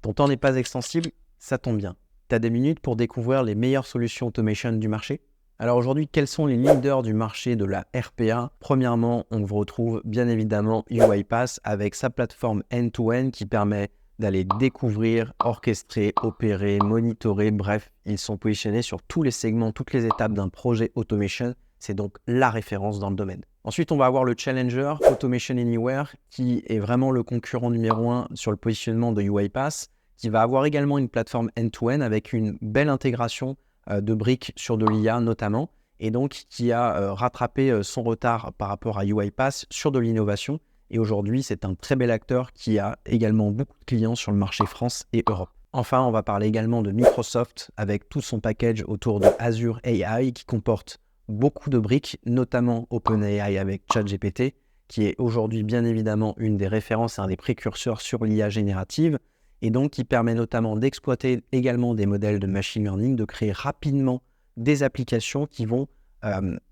Ton temps n'est pas extensible, ça tombe bien. Tu as des minutes pour découvrir les meilleures solutions automation du marché? Alors aujourd'hui, quels sont les leaders du marché de la RPA? Premièrement, on vous retrouve bien évidemment UiPath avec sa plateforme end-to-end qui permet d'aller découvrir, orchestrer, opérer, monitorer, bref, ils sont positionnés sur tous les segments, toutes les étapes d'un projet automation. C'est donc la référence dans le domaine. Ensuite, on va avoir le challenger Automation Anywhere qui est vraiment le concurrent numéro 1 sur le positionnement de UiPath, qui va avoir également une plateforme end-to-end avec une belle intégration de briques sur de l'IA notamment, et donc qui a rattrapé son retard par rapport à UiPath sur de l'innovation. Et aujourd'hui, c'est un très bel acteur qui a également beaucoup de clients sur le marché France et Europe. Enfin, on va parler également de Microsoft avec tout son package autour de Azure AI qui comporte beaucoup de briques, notamment OpenAI avec ChatGPT, qui est aujourd'hui bien évidemment une des références et un des précurseurs sur l'IA générative, et donc qui permet notamment d'exploiter également des modèles de machine learning, de créer rapidement des applications qui vont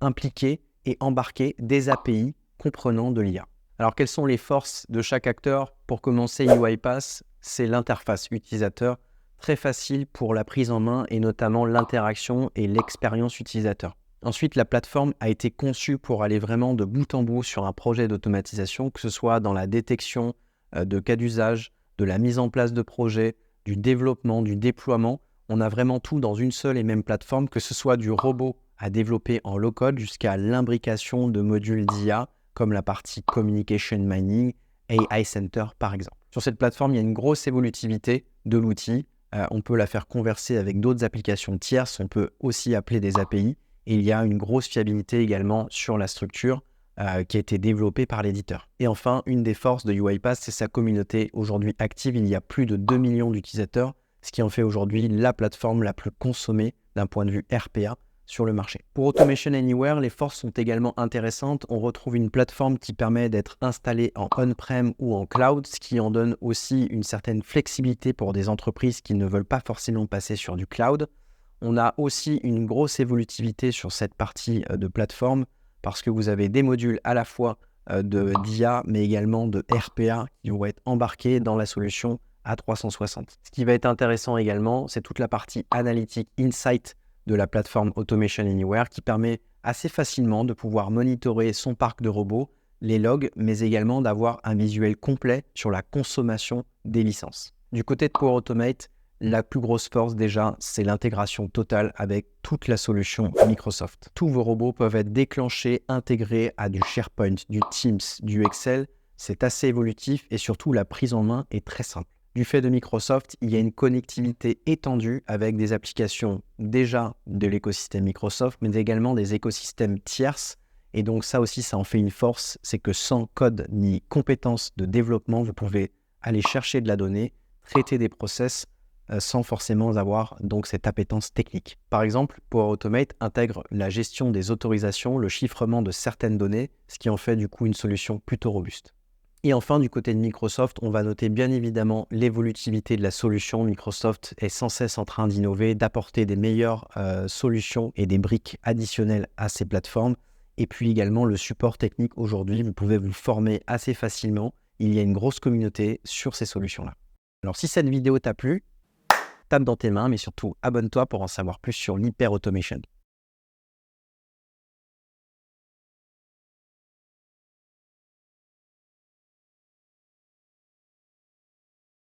impliquer et embarquer des API comprenant de l'IA. Alors, quelles sont les forces de chaque acteur? Pour commencer, UiPath, c'est l'interface utilisateur, très facile pour la prise en main et notamment l'interaction et l'expérience utilisateur. Ensuite, la plateforme a été conçue pour aller vraiment de bout en bout sur un projet d'automatisation, que ce soit dans la détection de cas d'usage, de la mise en place de projets, du développement, du déploiement. On a vraiment tout dans une seule et même plateforme, que ce soit du robot à développer en low-code jusqu'à l'imbrication de modules d'IA, comme la partie Communication Mining, AI Center par exemple. Sur cette plateforme, il y a une grosse évolutivité de l'outil. On peut la faire converser avec d'autres applications tierces, on peut aussi appeler des API. Et il y a une grosse fiabilité également sur la structure qui a été développée par l'éditeur. Et enfin, une des forces de UiPath, c'est sa communauté aujourd'hui active. Il y a plus de 2 millions d'utilisateurs, ce qui en fait aujourd'hui la plateforme la plus consommée d'un point de vue RPA sur le marché. Pour Automation Anywhere, les forces sont également intéressantes. On retrouve une plateforme qui permet d'être installée en on-prem ou en cloud, ce qui en donne aussi une certaine flexibilité pour des entreprises qui ne veulent pas forcément passer sur du cloud. On a aussi une grosse évolutivité sur cette partie de plateforme parce que vous avez des modules à la fois d'IA mais également de RPA qui vont être embarqués dans la solution A360. Ce qui va être intéressant également, c'est toute la partie analytique insight de la plateforme Automation Anywhere qui permet assez facilement de pouvoir monitorer son parc de robots, les logs, mais également d'avoir un visuel complet sur la consommation des licences. Du côté de Power Automate, la plus grosse force déjà, c'est l'intégration totale avec toute la solution Microsoft. Tous vos robots peuvent être déclenchés, intégrés à du SharePoint, du Teams, du Excel. C'est assez évolutif et surtout la prise en main est très simple. Du fait de Microsoft, il y a une connectivité étendue avec des applications déjà de l'écosystème Microsoft, mais également des écosystèmes tierces. Et donc ça aussi, ça en fait une force, c'est que sans code ni compétences de développement, vous pouvez aller chercher de la donnée, traiter des process, sans forcément avoir donc cette appétence technique. Par exemple, Power Automate intègre la gestion des autorisations, le chiffrement de certaines données, ce qui en fait du coup une solution plutôt robuste. Et enfin, du côté de Microsoft, on va noter bien évidemment l'évolutivité de la solution. Microsoft est sans cesse en train d'innover, d'apporter des meilleures solutions et des briques additionnelles à ces plateformes. Et puis également le support technique aujourd'hui, vous pouvez vous former assez facilement. Il y a une grosse communauté sur ces solutions-là. Alors si cette vidéo t'a plu, tape dans tes mains, mais surtout abonne-toi pour en savoir plus sur l'hyper automation.